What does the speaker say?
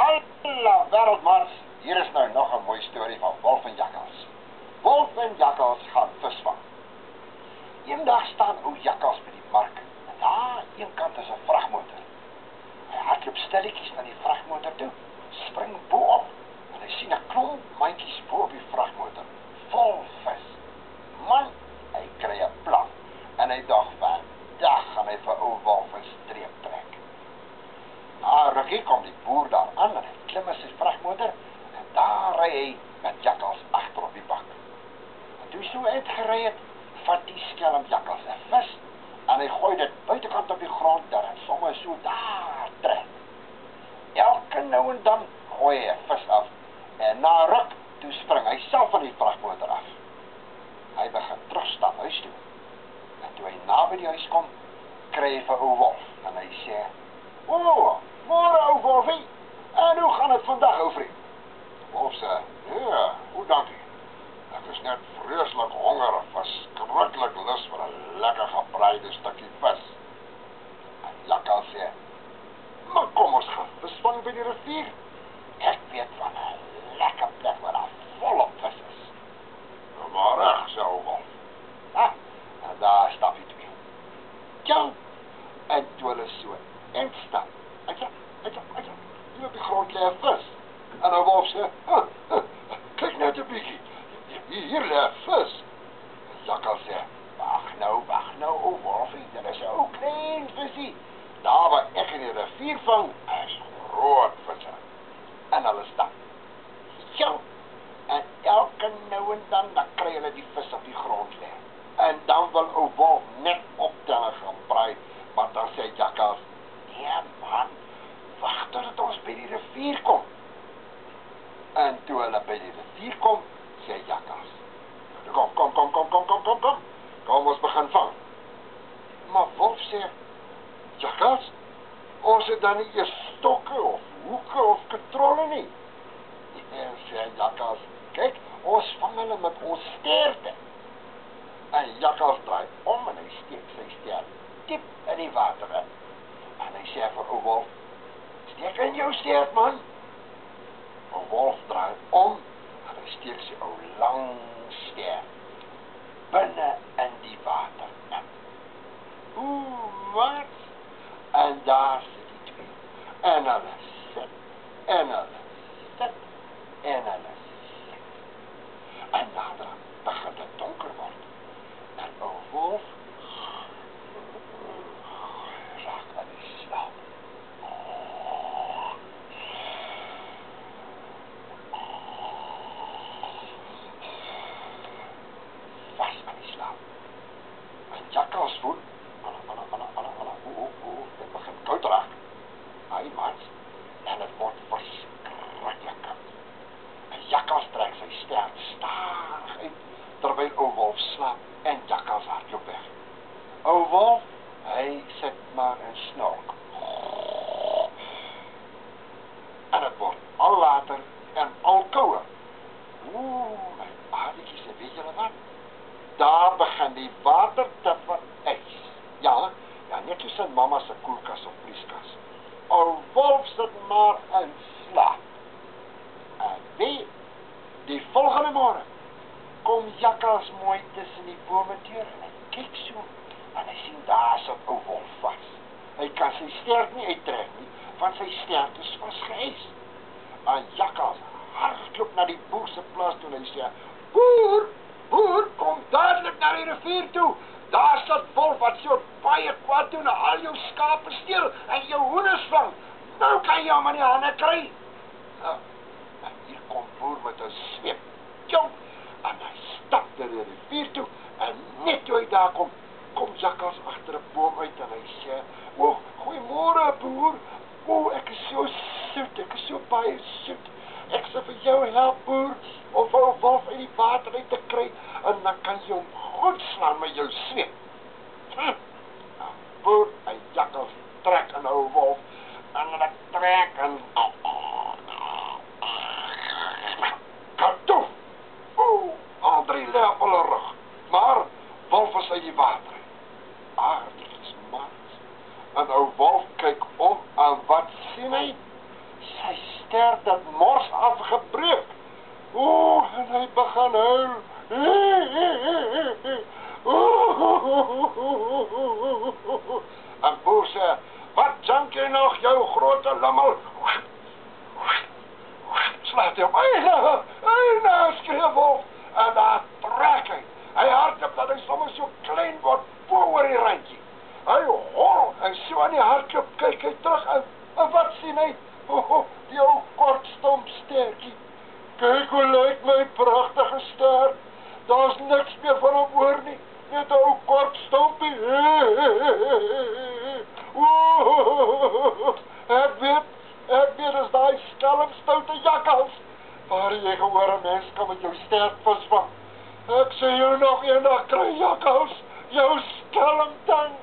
Alla wêreldmans, hier is nou nog 'n mooi storie van wolf en jakkals. Wolf en jakkals gaan visvang. Eendag staan ou jakkals by die mark. En daar een kant is 'n vragmotor. Hy hardloop stilletjies na die vragmotor toe, spring bo-op en hy sien 'n klomp mandjies bo op die vragmotor, vol vis. Man, hy kry 'n plan en hy dink vandag gaan hy vir ou wolf 'n streep trek. Na rukkie kom die boer daar aan en hy klim in sy vragmotor en daar ry hy met jakkals agter op die bak. En toe hy so uitgery het, vat die skelm jakkals 'n vis en hy gooi dit buitekant op die grond dat dit sommer so daar trek. Elke nou en dan gooi hy 'n vis af en na ruk toe spring hy self van die vragmotor af. Hy begin terugstap huis toe. En toe hy naby die huis kom, kry hy vir ou wolf en hy sê: "O, môre ou wolfie, en hoe gaan dit vandag ou vriend?" Wolf sê: "Ja, hoe dankie. Ek is net vreeslik honger en verskriklik lus vir 'n lekker gebraaide stukkie vis." En jakkal sê: "Maar kom ons gaan visvang by die rivier. Ek weet van 'n lekker plek waar daar volop vis is." "Nou maar reg," sê ou wolf. En daar stap hy twee. Tjou! En toe hulle so instap, hier op die grond lê 'n vis. En ou wolf sê: "Kyk net 'n bietjie. Hier lê 'n vis." En jakkal sê: Wag nou, ou wolfie, dit is 'n ou klein visie. Daar waar ek in die rivier vang, is groot visse." En hulle stap. Tjou! En elke nou en dan kry hulle die vis op die grond lê. En dan wil ou wolf net optel en gaan braai, maar dan sê jakkals: "Nee man, wag totdat ons by die rivier kom." En toe hulle by die rivier kom, sê jakkals: Kom, ons begin vang." Maar wolf sê: "Jakkals, ons het dan nie eers stokke of hoeke of katrolle nie." En sê jakkals: "Kyk, ons vang hulle met ons sterte." En jakkals draai om en hy steek sy stert diep in die water in. En hy sê vir ou wolf: "Steek in jou stert, man." Ou wolf draai om en hy steek sy ou lang stert binne in die water in. Wat? En daar sit die twee. En hulle sit. En hulle sit. En hulle sit. En nader begin dit donker word. En ou wolf raak aan die slaap. Vas aan die slaap. En jakkals voel, dit begin koud raak. Hy mans, en het word verskriklik koud. En jakkals trek sy stert stadig uit, terwyl ou wolf slaap en jakkals hardloop weg. Ou wolf, hy sit maar en snork. En het word al later en al kouer. My paartjies, en weet julle wat? Daar begin die water te verys. Ja, net soos in mamma se koelkas of vrieskas. Ou wolf sit maar in slaap. En wie? Die volgende môre kom jakkals mooi tussen die bome deur en hy kyk so en hy sien daar sit ou wolf vas. Hy kan sy stert nie uittrek nie, want sy stert is vasgeëis. En jakkals hardloop na die boer se plaas toe en hy sê: Boer, kom dadelik na die rivier toe. Daar sit wolf wat so baie kwaad doen en al jou skape steel en jou hoenders vang. Nou kan jy hom in die hande kry. En hier kom boer met 'n sweep. Jong, en hy stap na die rivier toe en net toe hy daar kom jakkals agter 'n boom uit en hy sê: "Goeiemôre boer. Ek is so soet, ek is so baie soet. Ek sal vir jou help boer om ou wolf uit die water uit te kry en dan kan jy hom goed slaan met jou sweep." Boer en jakkals trek aan ou wolf en hulle trek en kartoef. Al drie lê op hulle rug, maar wolf is uit die water. Aardikies mans. En ou wolf kyk om en wat sien hy? Sy stert dat mors afgebreek. En hy begin huil. En Boer sê, wat jank jy nog, jou grote lummel? Slaat hy op, eina, skree Wolf, en daar trek hy. Hy hardloop dat hy soms so klein word, voor die randjie. Hy hol, en so aan die hardloop kyk hy terug, en wat sien hy? Die ou kortstomp sterkie. Kyk hoe lyk my pragtige ster. Daar's niks meer van hom oor nie. Net 'n ou kortstompie. Ek weet is daai skelm stoute jakkals. Waar jy gehoor 'n mens kan met jou sterk visvang. Ek sê jou nog eendag kry jakkals jou skelm tang.